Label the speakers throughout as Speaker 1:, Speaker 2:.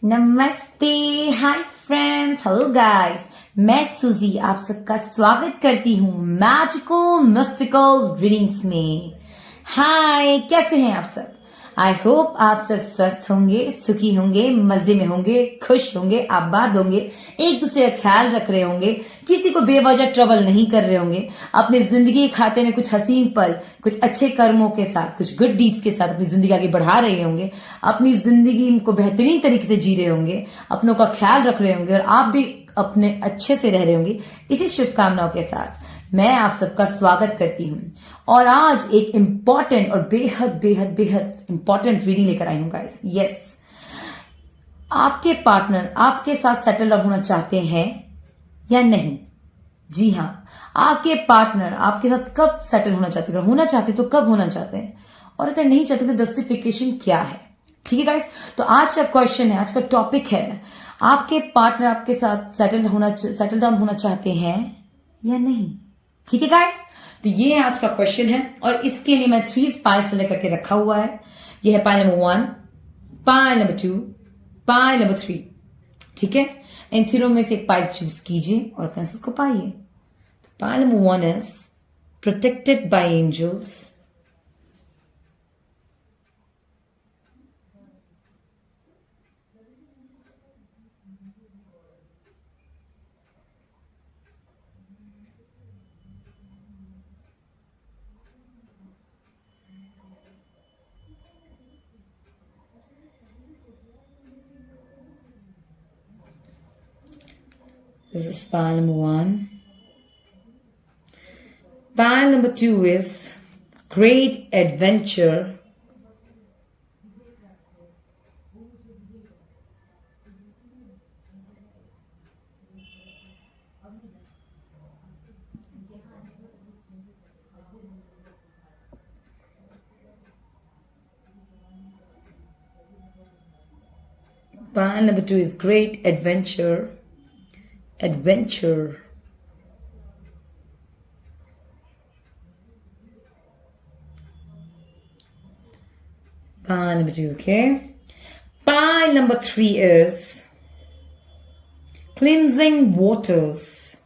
Speaker 1: नमस्ते, hi friends, hello guys. मैं सुजी आप सबका स्वागत करती हूँ मैजिकल मिस्टिकल रीडिंग्स में। हाय, कैसे हैं आप सब? आई होप आप सब स्वस्थ होंगे, सुखी होंगे, मजे में होंगे, खुश होंगे, आबाद होंगे, एक दूसरे का ख्याल रख रहे होंगे, किसी को बेवजह ट्रबल नहीं कर रहे होंगे, अपने जिंदगी के खाते में कुछ हसीन पल, कुछ अच्छे कर्मों के साथ, कुछ गुड डीड्स के साथ अपनी जिंदगी आगे बढ़ा रहे होंगे, अपनी जिंदगी को बेहतरीन तरीके से जी रहे होंगे, अपनों का ख्याल रख रहे होंगे और आप भी अपने अच्छे से रह रहे होंगे। इसी शुभकामनाओं के साथ मैं आप सबका स्वागत करती हूँ और आज एक इम्पॉर्टेंट और बेहद बेहद बेहद इम्पॉर्टेंट रीडिंग लेकर आई हूँ गाइस। यस, आपके पार्टनर आपके साथ सेटल होना चाहते हैं या नहीं? जी हाँ, आपके पार्टनर आपके साथ कब सेटल होना चाहते हैं? अगर होना चाहते तो कब होना चाहते हैं, और अगर नहीं चाहते तो जस्टिफिकेशन क्या है? ठीक है गाइस, तो आज का क्वेश्चन है, आज का टॉपिक है, आपके पार्टनर आपके साथ सेटल डाउन होना चाहते हैं या नहीं? ठीक है गाइस, तो ये आज का क्वेश्चन है और इसके लिए मैं 3 पाइल सेलेक्ट करके रखा हुआ है। ये है pile number 1, pile number 2, pile number 3। ठीक है, इन तीनों में से एक पाइल चूज कीजिए और अपने आंसर्स को पाइए। Pile number 1 is protected by angels. This is pile number 1. Pile number 2 is great adventure. Pile number 2 is great adventure. Adventure. Pile number 2, okay. Pile number 3 is cleansing waters.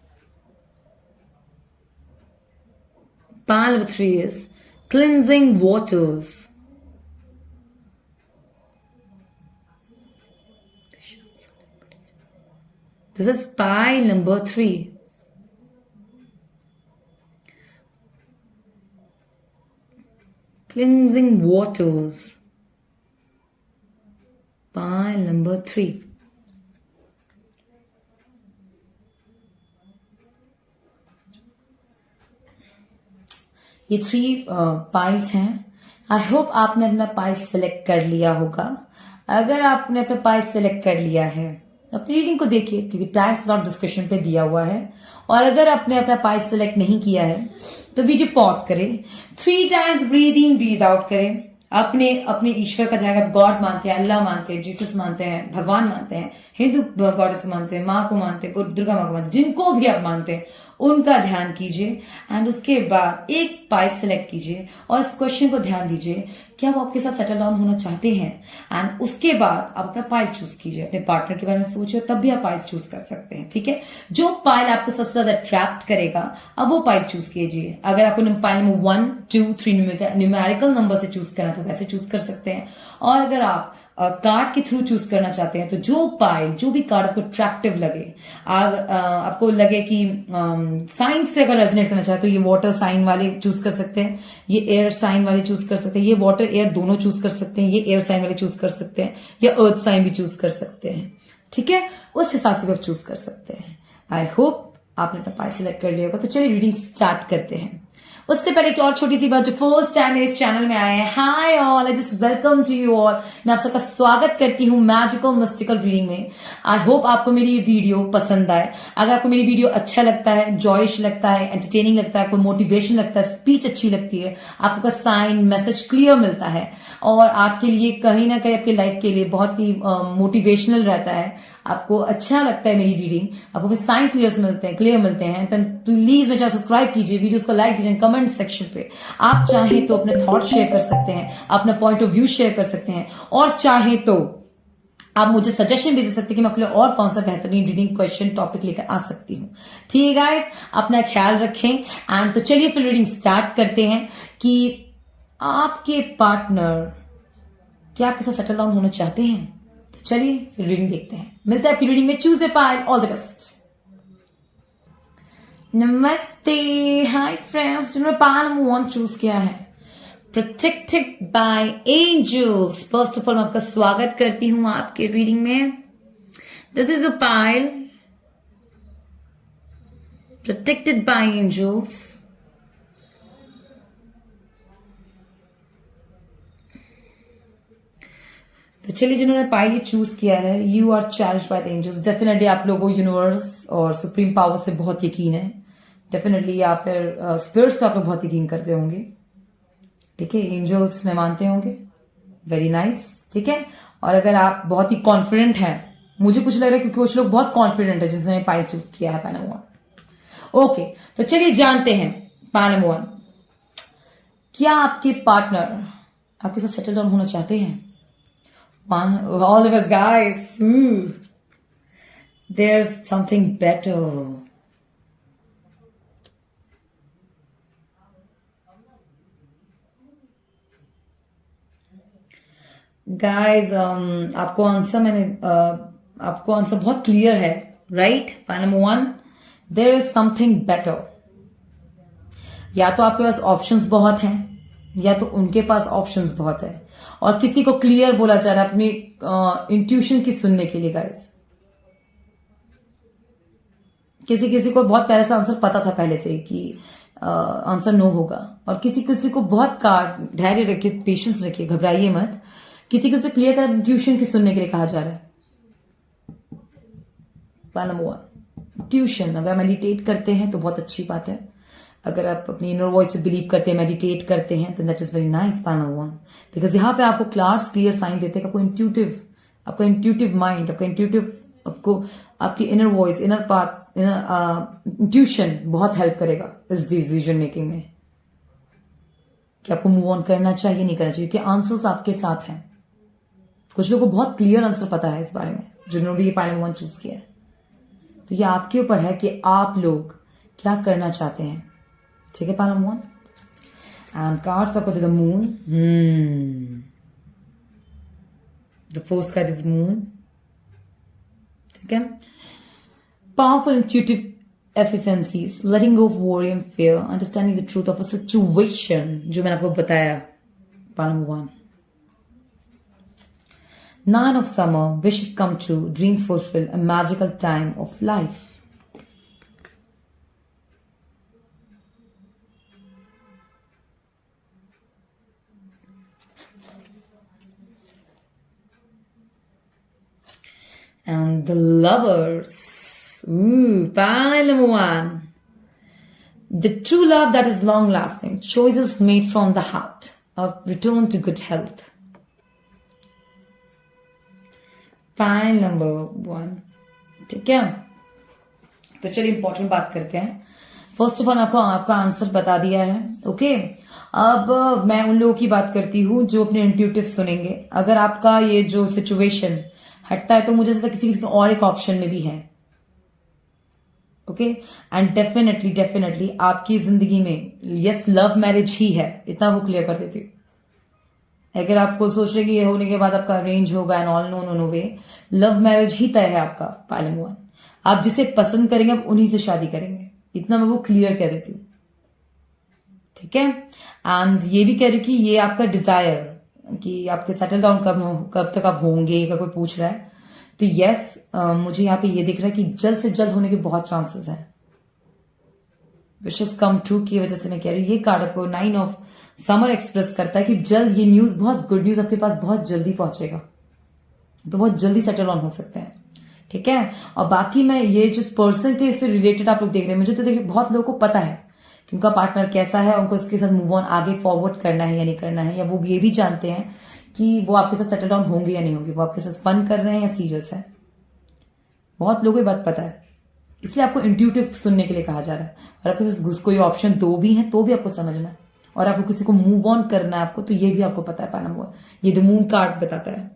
Speaker 1: Pile number 3 is cleansing waters. This is pile number 3. Cleansing waters. Pile number 3. ये 3 piles हैं। I hope आपने अपना pile select कर लिया होगा। अगर आपने अपना पाइल सेलेक्ट कर लिया है अपनी रीडिंग को देखिए, क्योंकि टाइम स्लॉट डिस्क्रिप्शन पे दिया हुआ है। और अगर आपने अपना पाइल सेलेक्ट नहीं किया है तो वीडियो पॉज करें, 3 times breathe in breathe out करें, अपने ईश्वर का ध्यान। आप गॉड मानते हैं, अल्लाह मानते हैं, जीसस मानते हैं, भगवान मानते हैं, हिंदू गॉडेस मानते हैं, माँ को मानते हैं, दुर्गा माँ को मानते हैं, जिनको भी आप मानते हैं उनका ध्यान कीजिए। एंड उसके बाद एक पाइल सेलेक्ट कीजिए और इस क्वेश्चन को ध्यान दीजिए, क्या वो आपके साथ सेटल डाउन होना चाहते हैं? एंड उसके बाद आप अपना पाइल चूज कीजिए, अपने पार्टनर के बारे में सोचिए, तब भी आप पाइल चूज कर सकते हैं। ठीक है, जो पाइल आपको सबसे ज्यादा अट्रैक्ट करेगा अब वो पाइल चूज कीजिए। अगर आपको पाइल नंबर 1, 2, 3 न्यूमेरिकल नंबर से चूज करना तो वैसे चूज कर सकते हैं। और अगर आप कार्ड के थ्रू चूज करना चाहते हैं तो जो भी कार्ड आपको अट्रैक्टिव लगे, आपको लगे कि साइन से अगर रेजोनेट करना चाहते हो, ये वाटर साइन वाले चूज कर सकते हैं, ये एयर साइन वाले चूज कर सकते हैं, ये वाटर एयर दोनों चूज कर सकते हैं, ये एयर साइन वाले चूज कर सकते हैं, या अर्थ साइन भी चूज कर सकते हैं। ठीक है, उस हिसाब से आप चूज कर सकते हैं। आई होप आपने अपना पाइल सिलेक्ट कर लिया होगा। तो चलिए रीडिंग स्टार्ट करते हैं। उससे पहले एक और छोटी सी बात, जो फर्स्ट टाइम इस चैनल में आए हैं, hi all, I just welcome to you all. मैं आप सबका स्वागत करती हूँ मैजिकल मिस्टिकल रीडिंग में। आई होप आपको मेरी ये वीडियो पसंद आए। अगर आपको मेरी वीडियो अच्छा लगता है, जॉयश लगता है, एंटरटेनिंग लगता है, कोई मोटिवेशन लगता है, स्पीच अच्छी लगती है, आपको साइन मैसेज क्लियर मिलता है और आपके लिए कहीं ना कहीं आपके लाइफ के लिए बहुत ही मोटिवेशनल रहता है, आपको अच्छा लगता है मेरी रीडिंग, आपको अपने साइन क्लियर मिलते हैं, तो प्लीज मेरे चैनल सब्सक्राइब कीजिए, वीडियोस को लाइक कीजिए। कमेंट सेक्शन पे आप चाहे तो अपने थॉट शेयर कर सकते हैं, अपना पॉइंट ऑफ व्यू शेयर कर सकते हैं, और चाहे तो आप मुझे सजेशन भी दे सकते हैं कि मैं आपके लिए और कौन सा बेहतरीन रीडिंग क्वेश्चन टॉपिक लेकर आ सकती हूँ। ठीक है गाइस, अपना ख्याल रखें। एंड तो चलिए फिर रीडिंग स्टार्ट करते हैं कि आपके पार्टनर क्या आपके साथ सेटल डाउन होना चाहते हैं। तो चलिए फिर रीडिंग देखते हैं। मिलते हैं आपकी रीडिंग में। Choose a pile. All the best. नमस्ते, हाय फ्रेंड्स। जिन्होंने पाइल नंबर 1 चूज किया है, protected by angels. First of all मैं आपका स्वागत करती हूं आपके रीडिंग में। This is a pile protected by angels. तो चलिए, जिन्होंने पाइल चूज किया है, you are cherished by the angels. Definitely आप लोगों को यूनिवर्स और सुप्रीम पावर से बहुत यकीन है। डेफिनेटली, या फिर स्पिरिट्स पे आप लोग बहुत यकीन करते होंगे। ठीक है, एंजल्स में मानते होंगे। Very nice. ठीक है, और अगर आप बहुत ही कॉन्फिडेंट हैं, मुझे कुछ लग रहा है क्योंकि कुछ लोग बहुत कॉन्फिडेंट है जिसने पाइल चूज किया है, पाइल नंबर 1। ओके, तो चलिए जानते हैं पाइल नंबर 1। क्या आपके पार्टनर आपके साथ सेटल डाउन होना चाहते हैं? All of us guys. There's something better. Guys, आपको आंसर आपको आंसर बहुत क्लियर है, right? Point number 1, there is something better. या तो आपके पास ऑप्शंस बहुत हैं, या तो उनके पास ऑप्शंस बहुत है, और किसी को क्लियर बोला जा रहा है अपनी इंट्यूशन की सुनने के लिए। गाइस, किसी को बहुत पहले से आंसर पता था पहले से कि आंसर नो होगा, और किसी को बहुत धैर्य रखिए, पेशेंस रखिए, घबराइए मत। किसी क्लियर कर इंट्यूशन की सुनने के लिए कहा जा रहा है। Number 1, tuition. अगर मेडिटेट करते हैं तो बहुत अच्छी बात है। अगर आप अपनी इनर वॉइस से बिलीव करते हैं, मेडिटेट करते हैं, तो that is very nice. Point number 1, because यहाँ पे आपको क्लियर साइन देते हैं कि आपका इंट्यूटिव माइंड, आपकी inner voice, inner path, intuition बहुत हेल्प करेगा इस डिसीजन मेकिंग में कि आपको मूव ऑन करना चाहिए, नहीं करना चाहिए, क्योंकि आंसर्स आपके साथ हैं। कुछ लोगों को बहुत क्लियर आंसर पता है इस बारे में, जिन्होंने भी ये पॉइंट नंबर 1 चूज किया है। तो ये आपके ऊपर है कि आप लोग क्या करना चाहते हैं। ठीक है, पॉइंट नंबर 1। एंड कार्ड्स आपको the moon. The first card is moon. ठीक है, powerful intuitive efficiencies, letting go of worry and fear, understanding the truth of a situation, जो मैंने आपको बताया। Point number 1, 9 of summer, wishes come true, dreams fulfill, a magical time of life. And the lovers. Pile number 1. The true love that is long lasting, choices made from the heart, a return to good health. Pile number 1. ठीक है, तो चलिए important बात करते हैं। First of all आपको आपका answer बता दिया है। ओके, अब मैं उन लोगों की बात करती हूं जो अपने इंट्यूटिव सुनेंगे। अगर आपका ये जो सिचुएशन हटता है, तो मुझे लगता है किसी और एक ऑप्शन में भी है। ओके, एंड डेफिनेटली आपकी जिंदगी में यस लव मैरिज ही है, इतना वो क्लियर कर देती हूँ। अगर आपको सोच रहे कि ये होने के बाद आपका अरेंज होगा and all, no way, love marriage ही तय है आपका। पॉइंट नंबर 1, आप जिसे पसंद करेंगे आप उन्हीं से शादी करेंगे, इतना मैं वो क्लियर कह देती हूँ। ठीक है, एंड ये भी कह रही हूँ कि ये आपका डिजायर कि आपके सेटल डाउन कब तक आप होंगे, अगर कोई पूछ रहा है तो यस, मुझे यहाँ पे ये दिख रहा है कि जल्द से जल्द होने के बहुत चांसेस हैं। विशेस कम ट्रू की वजह से मैं कह रही हूँ। ये कार्ड आपको 9 ऑफ समर एक्सप्रेस करता है कि जल्द ये न्यूज, बहुत गुड न्यूज आपके पास बहुत जल्दी पहुंचेगा, तो बहुत जल्दी सेटल ऑन हो सकते हैं। ठीक है, और बाकी मैं ये जिस पर्सन के इससे रिलेटेड आप लोग देख रहे हैं, मुझे तो देखिए बहुत लोगों को पता है कि उनका पार्टनर कैसा है, उनको इसके साथ मूव ऑन आगे फॉरवर्ड करना है या नहीं करना है, या वो ये भी जानते हैं कि वो आपके साथ सेटल डाउन होंगे या नहीं होंगे, वो आपके साथ फन कर रहे हैं या सीरियस है। बहुत लोगों को ये बात पता है, इसलिए आपको इंट्यूटिव सुनने के लिए कहा जा रहा है। और आपके पास कोई ऑप्शन 2 भी है तो भी आपको समझना है, और आपको किसी को मूव ऑन करना है आपको, तो ये भी आपको पता है। पहला ये द मून कार्ड बताता है।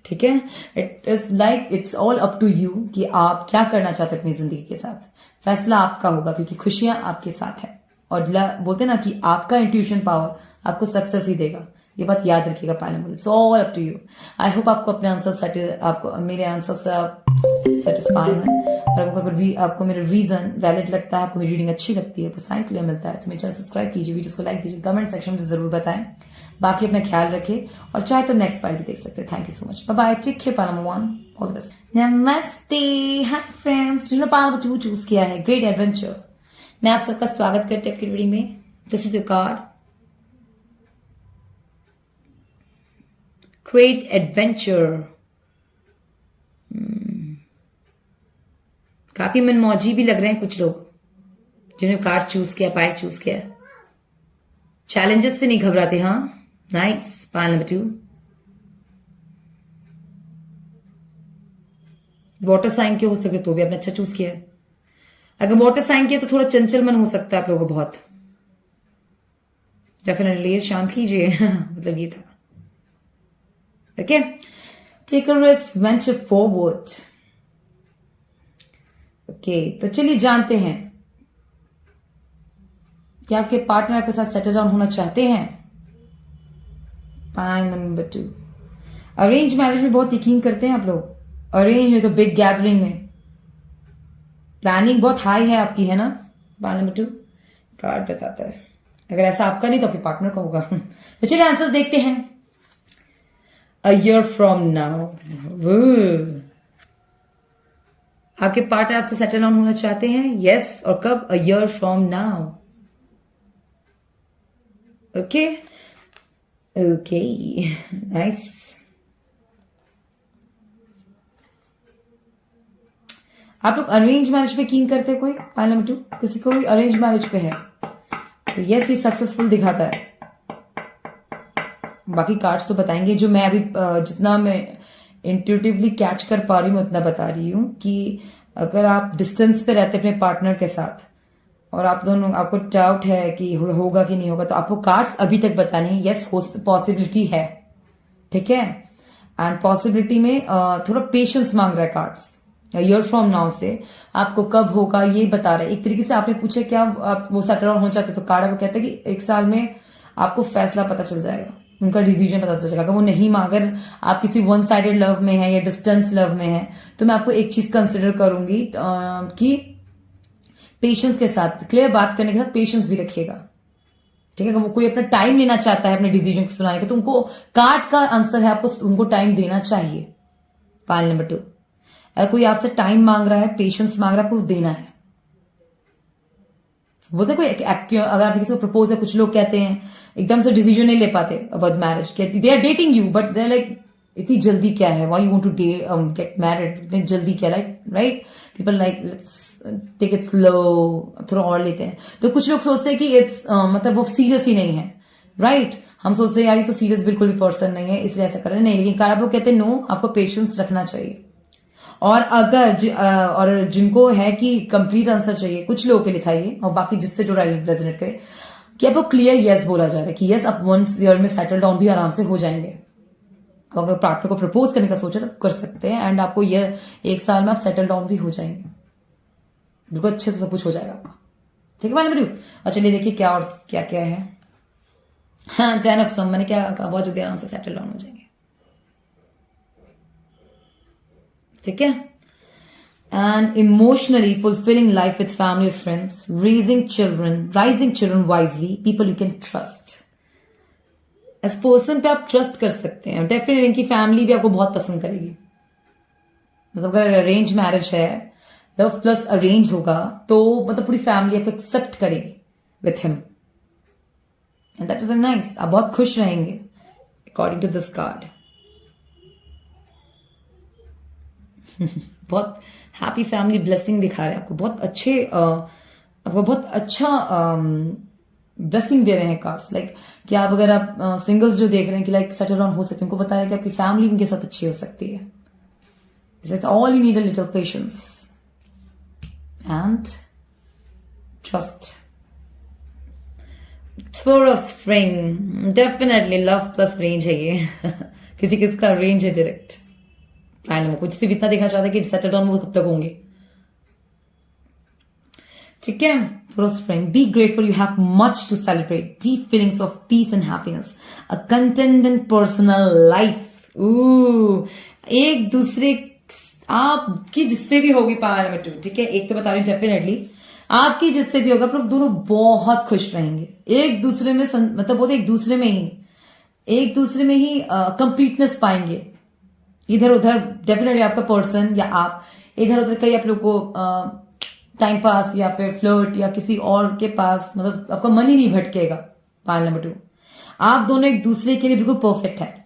Speaker 1: ठीक है, it is like it's all up to you कि आप क्या करना चाहते हैं अपनी जिंदगी के साथ। फैसला आपका होगा क्योंकि खुशियां आपके साथ है। और बोलते ना कि आपका इंट्यूशन पावर आपको सक्सेस ही देगा, ये बात याद रखिएगा पायलम। It's all up to you. I hope आपको अपने आंसर आपको मेरे आंसर से सेटिस्फाई है। और अगर भी आपको मेरा रीजन वैलिड लगता है, आपको मेरी रीडिंग अच्छी लगती है, आपको साइन क्लियर मिलता है, तो मेरे चैनल सब्सक्राइब कीजिए, वीडियोस को लाइक दीजिए, कमेंट सेक्शन में जरूर बताएं। बाकी अपना ख्याल रखें और चाहे तो नेक्स्ट फाइल भी देख सकते हैं। Thank you so much, bye bye, take care पायलम वन, ऑल द बेस्ट। नमस्ते, हाय फ्रेंड्स, जिन्होंने पायलम टू चूज किया है ग्रेट एडवेंचर, मैं आप सबका स्वागत करती हूँ आपकी रीडिंग में। This is your card, great adventure. काफी मनमौजी भी लग रहे हैं कुछ लोग जिन्होंने कार्ड चूज किया, पाइल चूज किया। चैलेंजेस से नहीं घबराते, हाँ, nice. Pile number 2, water sign के हो सकते तो भी आपने अच्छा चूज किया है। अगर वाटर साइन किया तो थोड़ा चंचल मन हो सकता है आप लोगों को बहुत, डेफिनेटली शांत कीजिए मतलब ये था। Okay, take a risk, venture forward. Okay, तो चलिए जानते हैं कि आपके पार्टनर आपके साथ सेटल डाउन होना चाहते हैं। पाइल नंबर 2, अरेंज मैरिज में बहुत यकीन करते हैं आप लोग। अरेंज में तो बिग गैदरिंग में प्लानिंग बहुत हाई है आपकी, है ना। पाइल नंबर 2 कार्ड बताता है। अगर ऐसा आपका नहीं तो आपके पार्टनर का होगा। तो चलिए आंसर्स देखते हैं। अ ईयर फ्रॉम नाउ, आपके पार्टनर आपसे सेटल डाउन होना चाहते हैं, यस। और कब? A year from now. Okay okay, nice. आप लोग अरेंज मैरिज पे यकीन करते हैं कोई? पाइल नंबर 2, किसी को अरेंज मैरिज पे है तो यस, ये सक्सेसफुल दिखाता है। बाकी कार्ड्स तो बताएंगे, जो मैं अभी जितना मैं इंट्यूटिवली कैच कर पा रही हूँ मैं उतना बता रही हूँ कि अगर आप डिस्टेंस पे रहते अपने पार्टनर के साथ और आप दोनों, आपको डाउट है कि होगा कि नहीं होगा, तो आपको कार्ड्स अभी तक बताने हैं यस, पॉसिबिलिटी है, ठीक है। एंड पॉसिबिलिटी में थोड़ा पेशेंस मांग रहा है कार्ड्स। ईयर फ्रॉम नाउ से आपको कब होगा ये बता रहे हैं। एक तरीके से आपने पूछा क्या आप वो सेटल डाउन हो जाते, तो कार्ड आपको कहता है कि 1 साल में आपको फैसला पता चल जाएगा, उनका डिसीजन पता चल जाएगा। अगर वो नहीं, अगर आप किसी वन साइडेड लव में है या डिस्टेंस लव में है, तो मैं आपको एक चीज कंसिडर करूंगी कि पेशेंस के साथ, क्लियर बात करने के साथ पेशेंस भी रखिएगा, ठीक है। अगर वो कोई अपना टाइम लेना चाहता है अपने डिसीजन को सुनाने का, तो उनको कार्ड का आंसर है आपको उनको टाइम देना चाहिए। पाइल नंबर 2, अगर कोई आपसे टाइम मांग रहा है, पेशेंस मांग रहा है, आपको देना है। बोलते कोई अगर आप किसी को प्रपोज है, कुछ लोग कहते हैं एकदम से डिसीजन नहीं ले पाते अबाउट मैरिज, कहती they are dating you but they are like इतनी जल्दी क्या है, why you want to get married, इतनी जल्दी क्या, right. People like let's take it slow, थोड़ा और लेते हैं। तो कुछ लोग सोचते हैं कि इट्स मतलब वो सीरियस ही नहीं है, राइट। हम सोचते हैं यार ये तो सीरियस बिल्कुल भी पर्सन नहीं है इसलिए ऐसा कर रहे हैं, नहीं। लेकिन कार वो कहते हैं नो, आपको पेशेंस रखना चाहिए। और अगर और जिनको है कि कंप्लीट आंसर चाहिए, कुछ लोगों के लिखाइए और बाकी जिससे जो रेजोनेट करे कि आपको क्लियर यस बोला जा रहा है कि यस आप 1 ईयर में सेटल डाउन भी आराम से हो जाएंगे। अगर पार्टनर को प्रपोज करने का सोचा तो कर सकते हैं एंड आपको ये 1 साल में आप सेटल डाउन भी हो जाएंगे, बिल्कुल अच्छे से सब कुछ हो जाएगा आपका, ठीक है भाई वीडियो। और चलिए देखिए क्या और क्या क्या है। हाँ, 10 ऑफ सम, मैंने क्या कहा, बहुत जल्दी आराम से सेटल डाउन हो जाएंगे, ठीक है। And emotionally fulfilling life with family or friends, raising children wisely, people you can trust. As person पे आप ट्रस्ट कर सकते हैं, डेफिनेटली इनकी फैमिली भी आपको बहुत पसंद करेगी। मतलब अगर अरेंज मैरिज है, लव प्लस अरेंज होगा, तो मतलब पूरी फैमिली आपको एक्सेप्ट करेगी with him and that is nice. आप बहुत खुश रहेंगे अकॉर्डिंग टू दिस कार्ड। बहुत हैप्पी फैमिली ब्लेसिंग दिखा रहे हैं आपको, बहुत अच्छे आपको बहुत अच्छा ब्लेसिंग दे रहे हैं कार्ड्स। लाइक कि आप अगर आप सिंगल्स जो देख रहे हैं कि लाइक सेटल डाउन हो सकते हैं, उनको बता रहे हैं कि आपकी फैमिली उनके साथ अच्छी हो सकती है। This is all you need, a little patience and trust. Four of spring, definitely love plus range है ये। किसी किसका रेंज है डायरेक्ट, पायल नंबर कुछ सिर्फ इतना देखना चाहता है कि सेटल डाउन वो कब तक होंगे। ठीक है, first friend, be grateful, you have much to celebrate, deep feelings of peace and happiness, a content and personal life. एक दूसरे आपकी जिससे भी होगी पायल नंबर 2, ठीक है, एक तो बता रही हूं डेफिनेटली आपकी जिससे भी होगा, आप लोग दोनों बहुत खुश रहेंगे एक दूसरे में, मतलब बोलते एक दूसरे में ही कंप्लीटनेस पाएंगे। इधर उधर डेफिनेटली आपका पर्सन या आप इधर उधर कहीं आप लोग को टाइम पास या फिर फ्लर्ट या किसी और के पास, मतलब आपका मन ही नहीं भटकेगा। पायल नंबर 2, आप दोनों एक दूसरे के लिए बिल्कुल परफेक्ट है।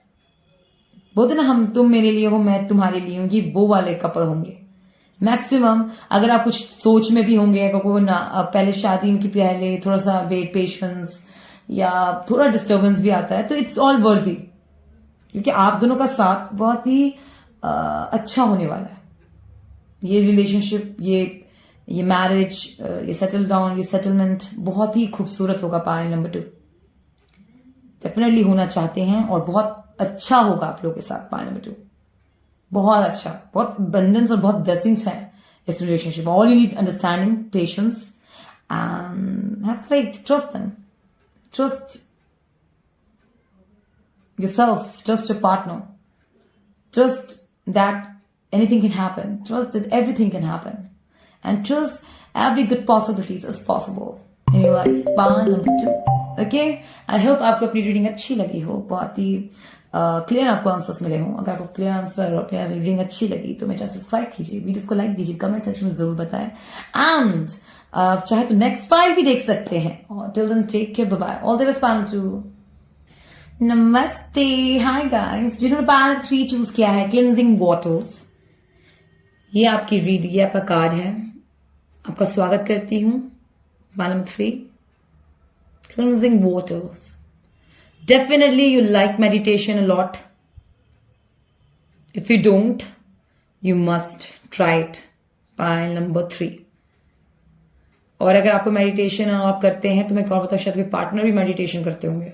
Speaker 1: बोलते ना हम, तुम मेरे लिए हो मैं तुम्हारे लिए हूं, ये वो वाले कपल होंगे मैक्सिमम। अगर आप कुछ सोच में भी होंगे, पहले शादी की पहले थोड़ा सा वेट, पेशेंस या थोड़ा डिस्टर्बेंस भी आता है, तो इट्स ऑल वर्दी, क्योंकि आप दोनों का साथ बहुत ही अच्छा होने वाला है। ये रिलेशनशिप, ये मैरिज, ये सेटल डाउन, ये सेटलमेंट बहुत ही खूबसूरत होगा। पायल नंबर 2 डेफिनेटली होना चाहते हैं और बहुत अच्छा होगा आप लोगों के साथ। पायल नंबर 2 बहुत अच्छा, बहुत अबंडेंस और बहुत ब्लेसिंग्स हैं इस relationship. All you need understanding, patience and have faith, trust them, trust yourself, trust your partner, trust that anything can happen, trust that everything can happen, and trust every good possibilities is possible in your life. Pawan number 2, okay? I hope आपको अपनी reading अच्छी लगी हो, बहुत ही clear आपको answers मिले हों। अगर आपको क्लियर आंसर और अपनी रीडिंग अच्छी लगी तो मेरे चैनल सब्सक्राइब कीजिए, वीडियोस को लाइक दीजिए, कमेंट सेक्शन में जरूर बताएं, एंड चाहे तो नेक्स्ट फाइल भी देख सकते हैं। और till then take care, bye bye, all the best. Pile 2, नमस्ते, हाय गाइस। जिन्होंने पायल 3 चूज किया है, क्लिनजिंग वाटर्स, ये आपकी रीड, ये आपका कार्ड है, आपका स्वागत करती हूं। पायल number 3, cleansing waters, definitely you like meditation a lot. If you don't, you must try it. Payal number 3, और अगर आपको मेडिटेशन आप करते हैं तो मैं और बताऊं, शायद पार्टनर भी मेडिटेशन करते होंगे।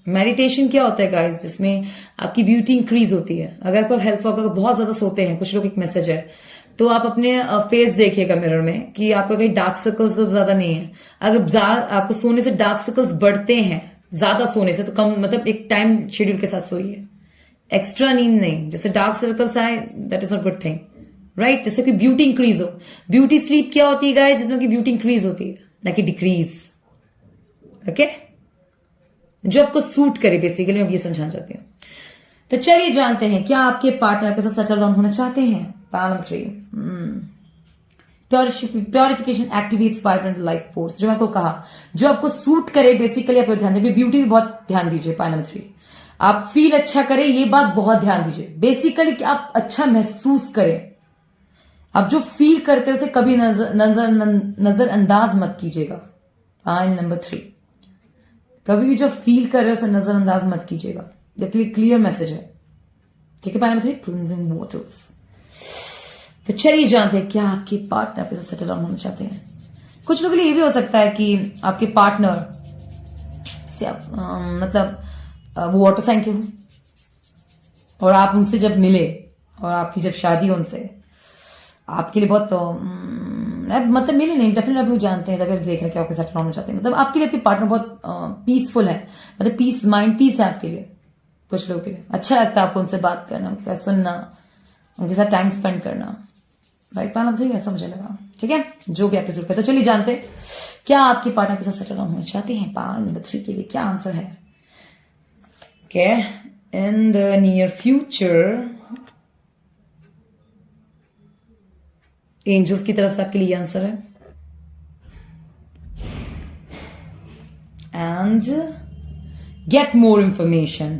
Speaker 1: मेडिटेशन क्या होता है गाइस, जिसमें आपकी ब्यूटी इंक्रीज होती है। अगर आपको हेल्प होगा, बहुत ज्यादा सोते हैं कुछ लोग, एक मैसेज है, तो आप अपने फेस देखिएगा मिरर में कि आपका कहीं डार्क सर्कल्स तो ज्यादा नहीं है। अगर आपको सोने से डार्क सर्कल्स बढ़ते हैं, ज्यादा सोने से, तो कम, मतलब एक टाइम शेड्यूल के साथ सोइए, एक्स्ट्रा नींद नहीं। जैसे डार्क सर्कल्स आए, that is not good thing, right? जिससे कि ब्यूटी इंक्रीज हो। ब्यूटी स्लीप क्या होती है गाइस, जिसमें कि ब्यूटी इंक्रीज होती है, ना कि डिक्रीज। ओके, जो आपको सूट करे, बेसिकली मैं ये समझाना चाहती हूँ। तो चलिए जानते हैं, क्या आपके पार्टनर के साथ सेटल डाउन होना चाहते हैं? पायल number 3, purification activates vibrant life force. जो मैं आपको कहा, जो आपको सूट करे, बेसिकली आपको ध्यान दीजिए, ब्यूटी भी बहुत ध्यान दीजिए। पायल नंबर 3, आप फील अच्छा करें, ये बात बहुत ध्यान दीजिए, बेसिकली कि आप अच्छा महसूस करें। आप जो फील करते हैं उसे कभी नजरअंदाज मत कीजिएगा। पायल नंबर 3, कभी भी जो फील कर रहे हो उसे नजरअंदाज मत कीजिएगा। ये क्लियर मैसेज है, ठीक है? पायल नंबर 3, क्लींजिंग वाटर्स। तो चलिए जानते हैं, क्या आपके पार्टनर के साथ सेटल डाउन होना चाहते हैं? कुछ लोगों के लिए ये भी हो सकता है कि आपके पार्टनर से आप वो वाटर साइन के हो, और आप उनसे जब मिले और आपकी जब शादी हो उनसे, आपके लिए बहुत मतलब मिले नहीं, डेफिनेटली आप लोग जानते हैं, तभी आप देख रहे हैं कि आपके साथ सेटल होना चाहते हैं। मतलब आपके लिए आपके पार्टनर बहुत पीसफुल है, मतलब पीस, माइंड पीस है आपके लिए। कुछ लोगों के लिए अच्छा लगता है आपको उनसे बात करना, उनका सुनना, उनके साथ टाइम स्पेंड करना, राइट? पायल नंबर 3, ऐसा मुझे लगा, ठीक है? जो भी आपके जरूरत है। तो चलिए जानते हैं, क्या आपके पार्टनर के साथ सेटल डाउन होना चाहते हैं? पायल नंबर 3 के लिए क्या आंसर है? Okay, in the near future, angels की तरफ से आपके लिए आंसर है, and get more information.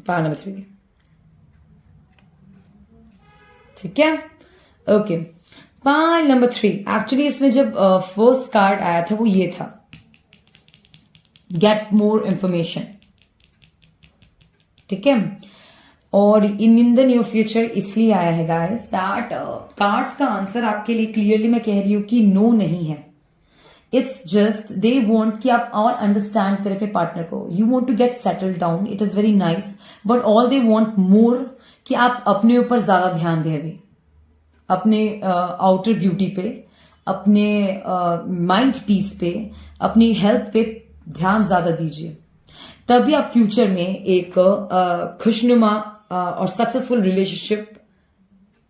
Speaker 1: Pile number 3, ठीक है? ओके, पायल नंबर 3, एक्चुअली इसमें जब फर्स्ट कार्ड आया था वो ये था, गेट मोर इंफॉर्मेशन, ठीक है? और इन द न्यू फ्यूचर इसलिए आया है गाइस, दैट कार्ड्स का आंसर आपके लिए क्लियरली मैं कह रही हूं कि नो नहीं है। इट्स जस्ट दे वॉन्ट कि आप और अंडरस्टैंड करें अपने पार्टनर को. You want to get settled down, it is very nice, but all they want more कि आप अपने ऊपर ज्यादा ध्यान दें अभी, अपने आउटर ब्यूटी पे, अपने माइंड पीस पे, अपनी हेल्थ पे ध्यान ज्यादा दीजिए. तभी आप फ्यूचर में एक खुशनुमा और सक्सेसफुल रिलेशनशिप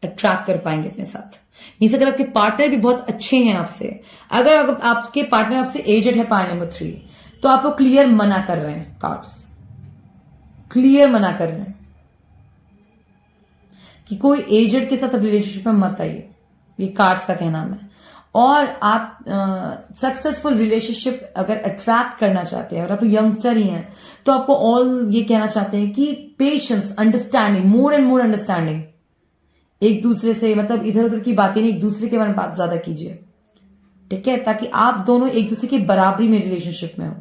Speaker 1: अट्रैक्ट कर पाएंगे अपने साथ. मीन्स अगर आपके पार्टनर भी बहुत अच्छे हैं आपसे, अगर आपके पार्टनर आपसे एजेड है, पॉइंट नंबर 3, तो आपको क्लियर मना कर रहे हैं कार्ड्स, क्लियर मना कर रहे हैं कि कोई एजेड के साथ आप रिलेशनशिप में मत आइए. ये कार्ड्स का कहना है. और आप सक्सेसफुल रिलेशनशिप अगर अट्रैक्ट करना चाहते हैं, अगर आप यंगस्टर ही हैं, तो आपको ऑल ये कहना चाहते हैं कि patience, understanding, more and more understanding. एक दूसरे से मतलब इधर उधर की बातें नहीं, एक दूसरे के बारे में बात ज्यादा कीजिए, ठीक है, ताकि आप दोनों एक दूसरे की बराबरी में रिलेशनशिप में हो.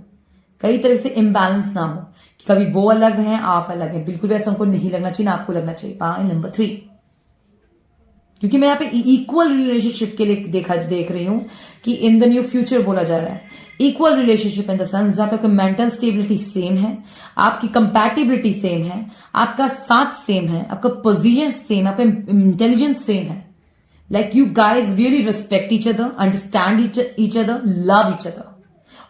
Speaker 1: कई तरह से इम्बैलेंस ना हो कि कभी वो अलग हैं आप अलग हैं. बिल्कुल ऐसा हमको नहीं लगना चाहिए, ना आपको लगना चाहिए. पॉइंट नंबर 3, क्योंकि मैं यहाँ पे इक्वल रिलेशनशिप के लिए देख रही हूं कि इन द न्यू फ्यूचर बोला जा रहा है. Equal relationship in the sense जहां पे आपकी मेंटल स्टेबिलिटी सेम है, आपकी कंपैटिबिलिटी सेम है, आपका साथ सेम है, आपका पोजीशन सेम है, आपका इंटेलिजेंस सेम है. Like you guys really respect each other, understand each other, love each other.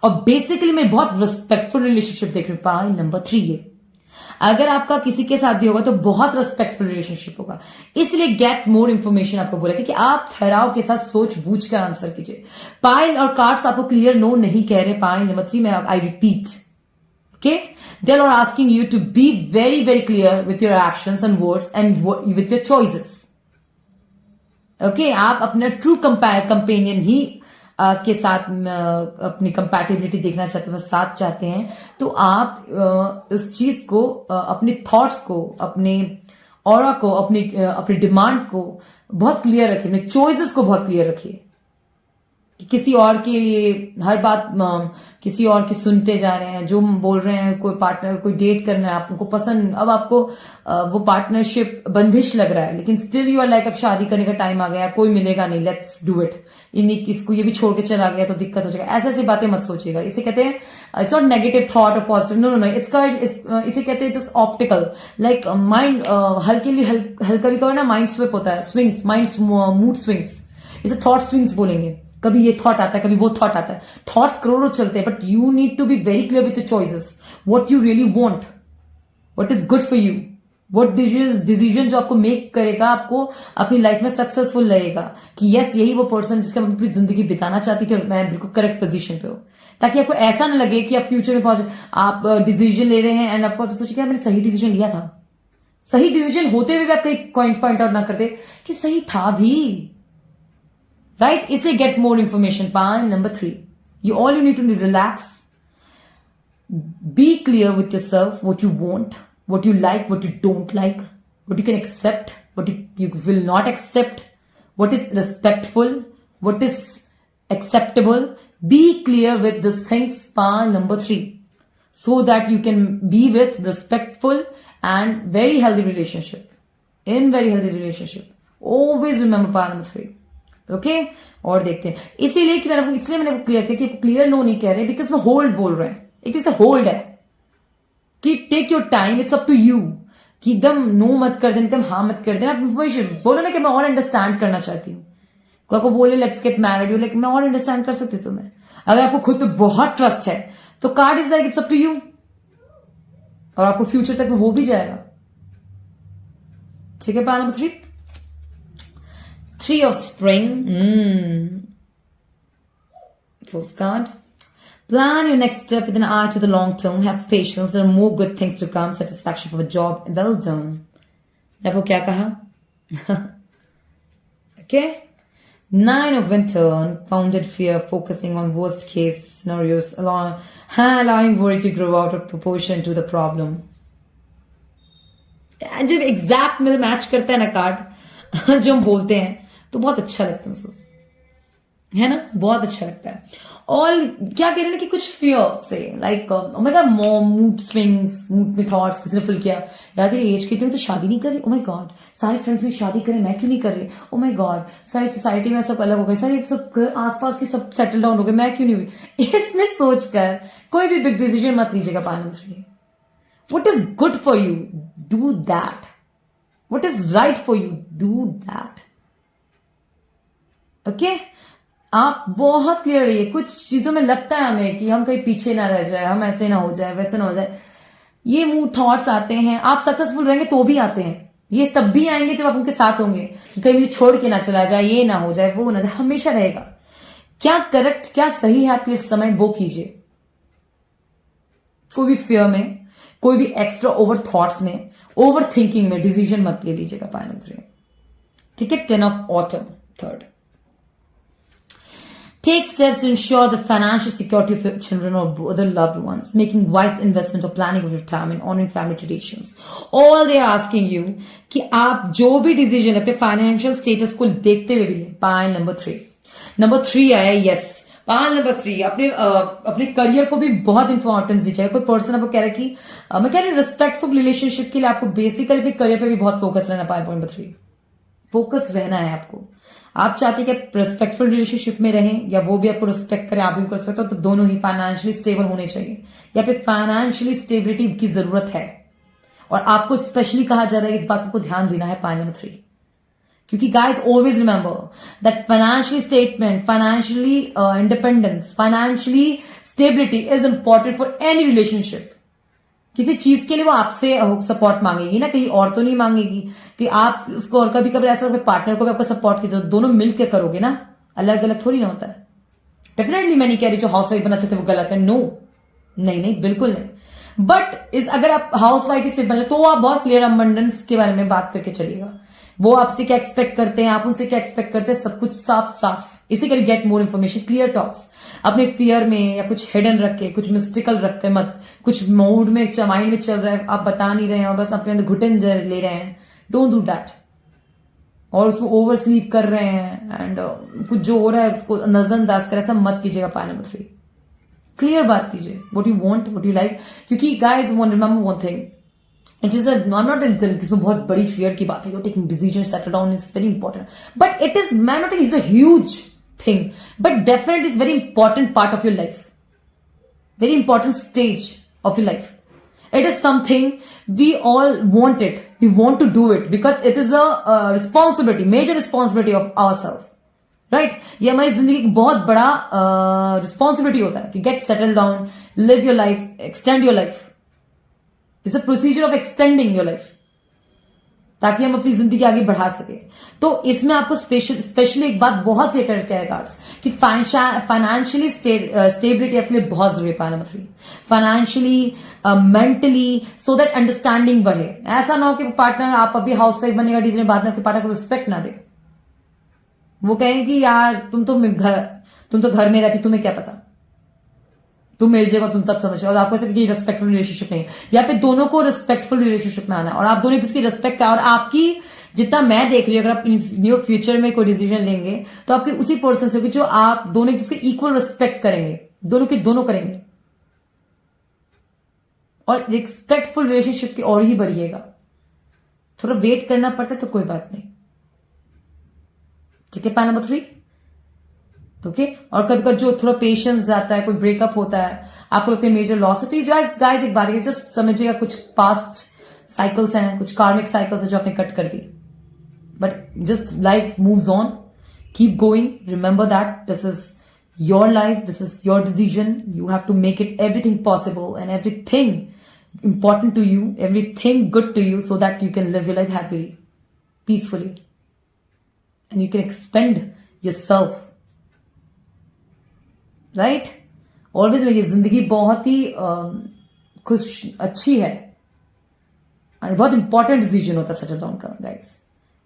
Speaker 1: और बेसिकली मैं बहुत रिस्पेक्टफुल रिलेशनशिप देख रही हूँ. पॉइंट नंबर 3 ये, अगर आपका किसी के साथ भी होगा तो बहुत रिस्पेक्टफुल रिलेशनशिप होगा. इसलिए गेट मोर इंफॉर्मेशन आपको बोला कि आप ठहराव के साथ सोच बूझ कर आंसर कीजिए. पाइल और कार्ड्स आपको क्लियर नो नहीं कह रहे. पॉइंट नंबर 3 में I repeat, okay, they are asking you to be very very clear with your actions and words and with your choices. Okay, आप अपना ट्रू कंपेनियन ही के साथ अपनी कंपैटिबिलिटी देखना चाहते हैं, साथ चाहते हैं, तो आप उस चीज को, अपने थॉट्स को, अपने ऑरा को, अपनी डिमांड को बहुत क्लियर रखिए, अपने चॉइसेस को बहुत क्लियर रखिए. कि किसी और के लिए हर बात किसी और की सुनते जा रहे हैं, जो बोल रहे हैं कोई पार्टनर, कोई डेट करना है, आपको पसंद, अब आपको वो पार्टनरशिप बंदिश लग रहा है, लेकिन स्टिल यू आर लाइक अब शादी करने का टाइम आ गया, कोई मिलेगा नहीं, लेट्स डू इट. इसको ये भी छोड़ के चला गया तो दिक्कत हो जाएगा. ऐसे ऐसी बातें मत सोचिएगा. इसे कहते हैं इट्स नॉट नेगेटिव थॉट और पॉजिटिव, नो नो नो, इसे कहते हैं जस्ट ऑप्टिकल. लाइक माइंड हल्का भी कहो ना, माइंड स्विप होता है, स्विंग्स, माइंड मूड स्विंग्स, इसे थॉट स्विंग्स बोलेंगे. कभी ये थॉट आता है, कभी वो थॉट आता है. थॉट्स करोड़ों चलते हैं, but you need to be very clear with your choices, what you really want, what is good for you, what decision जो आपको मेक करेगा, आपको अपनी लाइफ में सक्सेसफुल लगेगा कि यस यही वो पर्सन जिसके मैं अपनी जिंदगी बिताना चाहती थी और मैं बिल्कुल करेक्ट पोजीशन पे हूं. ताकि आपको ऐसा ना लगे कि आप फ्यूचर में पहुंचे, आप डिसीजन ले रहे हैं एंड आपको सोचिए क्या मैंने सही डिसीजन लिया था. सही डिसीजन होते हुए भी आप कहीं पॉइंट आउट ना करते कि सही था भी, राइट. इसलिए gate more information. Point number 3, you all you need to relax, be clear with yourself, what you want, what you like, what you don't like, what you can accept, what you will not accept, what is respectful, what is acceptable. Be clear with these things. Point number 3, so that you can be with respectful and very healthy relationship. In very healthy relationship, always remember point number 3. Okay, और देखते हैं. इसीलिए कि मैंने clear किया कि clear no नहीं कह रहे, बिकॉज में होल्ड बोल रहे हैं. एक जैसे होल्ड है कि take your time, it's up to you, कि एकदम नो मत कर देना, एकदम हाँ मत कर देना. आप इंफॉर्मेशन बोलो ना कि मैं और अंडरस्टैंड करना चाहती हूँ. कोई आपको बोले let's get married, you like मैं और अंडरस्टैंड कर सकती हूँ तुम्हें. अगर आपको खुद पे बहुत ट्रस्ट है तो card is like it's up to you, और आपको फ्यूचर तक में हो भी जाएगा. ठीक है. Point number 3, 3 of spring. First card. Plan your next step with an eye to the long term. Have patience. There are more good things to come. Satisfaction from a job. Well done. आपको क्या कहा? Okay. 9 of winter. Unfounded fear. Focusing on worst case scenarios. Allowing worry to grow out of proportion to the problem. जब exact में match करता है ना card जो हम बोलते हैं, तो बहुत अच्छा लगता है, है ना, बहुत अच्छा लगता है. ऑल क्या कह रहे हैं कि कुछ फियर से like oh my God mood swings, mood में थॉट्स किसी ने फुल किया, यार तेरी एज कितनी, तो शादी नहीं कर रही, ओ माय गॉड सारे फ्रेंड्स में शादी करें, मैं क्यों नहीं कर रही, ओ माय गॉड सारी सोसाइटी में सब अलग हो गए, सारे सब आसपास की सब सेटल डाउन हो गए, मैं क्यों नहीं हुई। इसमें सोचकर कोई भी बिग डिसीजन मत लीजिएगा। पालन 3, what is good for you do that, what is right for you do that. Okay, आप बहुत क्लियर रहिए। कुछ चीजों में लगता है हमें कि हम कहीं पीछे ना रह जाए, हम ऐसे ना हो जाए, वैसे ना हो जाए, ये मूड थॉट्स आते हैं। आप सक्सेसफुल रहेंगे तो भी आते हैं, ये तब भी आएंगे जब आप उनके साथ होंगे कि कहीं मुझे छोड़ के ना चला जाए, ये ना हो जाए, वो ना जाए, हमेशा रहेगा। क्या करेक्ट, क्या सही है आपके इस समय, वो कीजिए। कोई भी फियर में, कोई भी एक्स्ट्रा ओवर थॉट्स में, ओवर थिंकिंग में डिसीजन मत ले लीजिएगा। पॉइंट नंबर 3, ठीक है। 10 of autumn, 3rd. Take steps to ensure the financial security of your children or other loved ones, making wise investment or planning of retirement, honoring family traditions. All they are asking you कि आप जो भी decision अपने financial status को देखते हुए भी लें। पॉइंट नंबर 3, नंबर 3 आया, यस। पॉइंट नंबर 3, अपने करियर को भी बहुत इंपॉर्टेंस दीजिएगा। कोई पर्सन आपको कह रहा है कि मैं कह रही हूँ रिस्पेक्टफुल रिलेशनशिप के लिए आपको बेसिकली अपने करियर पे भी बहुत फोकस रहना। पॉइंट नंबर 3, फोकस रहना है आपको। आप चाहते हैं कि रिस्पेक्टफुल रिलेशनशिप में रहें या वो भी आपको रिस्पेक्ट करे, आप भी उनको रिस्पेक्ट हो, तो दोनों ही फाइनेंशियली स्टेबल होने चाहिए। या फिर फाइनेंशियली स्टेबिलिटी की जरूरत है और आपको स्पेशली कहा जा रहा है इस बात को ध्यान देना है। पॉइंट नंबर 3, क्योंकि guys always remember that financially statement, financially independence, financially stability is important for any relationship. किसी चीज के लिए वो आपसे सपोर्ट मांगेगी ना, कहीं और तो नहीं मांगेगी कि आप उसको, और कभी कभी ऐसा पार्टनर को भी आपको सपोर्ट की जरूरत, दोनों मिलकर करोगे ना, अलग अलग थोड़ी ना होता है। डेफिनेटली मैं नहीं कह रही जो हाउस वाइफ बनना चाहते वो गलत है, नो, नहीं नहीं बिल्कुल नहीं। बट अगर आप हाउस वाइफ से बनना तो आप बहुत क्लियर अबंडेंस के बारे में बात करके चलिएगा। वो आपसे क्या एक्सपेक्ट करते हैं, आप उनसे क्या एक्सपेक्ट करते हैं, सब कुछ साफ साफ। इसी कर get more information, clear talks. अपने फियर में या कुछ हिडन रख के, कुछ मिस्टिकल रख के मत, कुछ मूड में माइंड में चल रहा है, आप बता नहीं रहे हैं और बस अपने अंदर घुटन ले रहे हैं, डोंट डू दैट। और उसको ओवर स्लीप कर रहे हैं एंड कुछ जो हो रहा है उसको नजरअंदाज कर, ऐसा मत कीजिएगा। पॉइंट नंबर 3, क्लियर बात कीजिए, what you want, what you like. क्योंकि guys remember one thing, it is not इसमें बहुत बड़ी फियर की बात है, you're taking decisions, settle down is very important, but it is not is a huge thing, but definitely is very important part of your life, very important stage of your life. It is something we all want it, we want to do it because it is a responsibility, major responsibility of ourselves, right. ये हमारी जिंदगी की बहुत बड़ा responsibility होता है कि get settle down, live your life, extend your life. It's a procedure of extending your life, ताकि हम अपनी जिंदगी आगे बढ़ा सके। तो इसमें आपको स्पेशली एक बात बहुत क्लियर करके है गार्ड्स कि फाइनेंशियली स्टेबिलिटी अपने लिए बहुत जरूरी है। Point number 3, financially, mentally, so that understanding बढ़े। ऐसा ना हो कि पार्टनर, आप अभी हाउस वाइफ बनेगा डिसीजन, बाद में आपके पार्टनर को रिस्पेक्ट ना दे, वो कहें कि यार तुम तो घर में रहती, तुम्हें क्या पता, तुम मिल जाएगा तुम तब समझ। और आपको ऐसा कि रिस्पेक्टफुल रिलेशनशिप नहीं है, यहाँ पे दोनों को रिस्पेक्टफुल रिलेशनशिप में आना है और आप दोनों की रिस्पेक्ट है। और आपकी जितना मैं देख रही हूँ, अगर आप न्यू फ्यूचर में कोई डिसीजन लेंगे तो आपके उसी पर्सन से होगी जो आप दोनों की इक्वल रिस्पेक्ट करेंगे, दोनों के दोनों करेंगे। और रिस्पेक्टफुल रिलेशनशिप की और ही बढ़िएगा। थोड़ा वेट करना पड़ता है तो कोई बात नहीं, ठीक है। Point number 3, okay. और कभी कभी जो थोड़ा पेशेंस जाता है, कोई ब्रेकअप होता है, आपको लगता है मेजर लॉस है, तो गाइस एक बात है, जस्ट समझिएगा कुछ पास्ट साइकिल्स हैं, कुछ कार्मिक साइकिल्स हैं जो आपने कट कर दी। But just life moves on, keep going, remember that this is your life, this is your decision, you have to make it everything possible and everything important to you, everything good to you, so that you can live your life happily, peacefully, and you can expand yourself, right? Always मेरी जिंदगी बहुत ही खुश अच्छी है और बहुत important decision होता है सेटल डाउन का गाइस,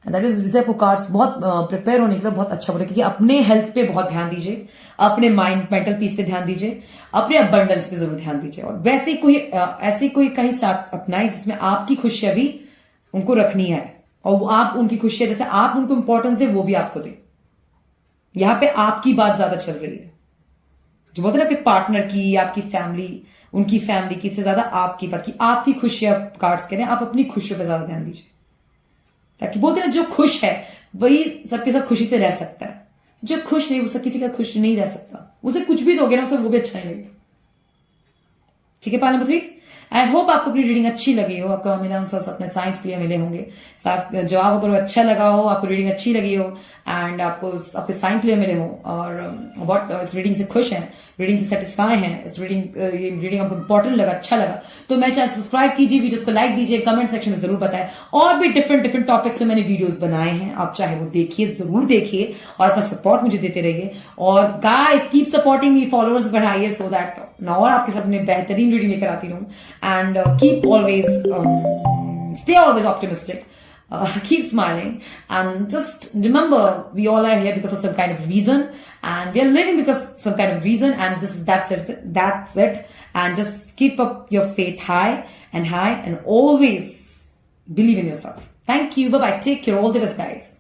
Speaker 1: एंड दैट इज विजय आपको कार्ड्स बहुत प्रिपेयर होने के लिए बहुत अच्छा बोलेगा कि अपने हेल्थ पे बहुत ध्यान दीजिए, अपने माइंड मेंटल पीस पे ध्यान दीजिए, अपने अबंडेंस पे जरूर ध्यान दीजिए, और वैसे कोई ऐसे कोई कहीं साथ अपनाए जिसमें आपकी खुशियां भी उनको रखनी है और आप उनकी खुशियां, जैसे आप उनको इंपॉर्टेंस दे वो भी आपको दे। यहां पे आपकी बात ज्यादा चल रही है, जो बोलते हैं ना, आपके पार्टनर की, आपकी फैमिली, उनकी फैमिली की से ज्यादा आपकी बात की, आपकी खुशियां कार्ड्स कह रहे हैं, आप अपनी खुशियों पर ज्यादा ध्यान दीजिए, ताकि बोलते हैं ना, जो खुश है वही सबके साथ खुशी से रह सकता है, जो खुश नहीं वो सब किसी का खुश नहीं रह सकता, उसे कुछ भी दोगे ना उसे वो भी अच्छा नहीं लगेगा। ठीक है, पाल नंबर 3। आई होप आपको अपनी रीडिंग अच्छी लगी हो, आपको मेरे आंसर्स अपने साइंस के लिए मिले होंगे। जवाब अगर अच्छा लगा हो, आपको रीडिंग अच्छी लगी हो एंड आपको आपके साइन क्लियर मिले हो और व्हाट इस रीडिंग से खुश हैं, रीडिंग से सेटिस्फाई हैं, इस रीडिंग आपको इंपॉर्टेंट लगा, अच्छा लगा, तो मैं चैनल सब्सक्राइब कीजिए, वीडियोस को लाइक दीजिए, कमेंट सेक्शन में जरूर बताएं। और भी डिफरेंट टॉपिक्स में मैंने वीडियोस बनाए हैं, आप चाहे वो देखिए, जरूर देखिए और अपना सपोर्ट मुझे देते रहिए। और guys keep supporting me, followers बढ़ाइए सो दैट मैं और आपके साथ में बेहतरीन रीडिंग लेकर आती रहूं। And keep always stay always optimistic, keep smiling, and just remember we all are here because of some kind of reason, and we are living because of some kind of reason, and that's it. And just keep up your faith high and always believe in yourself. Thank you, bye bye, take care, all the best guys.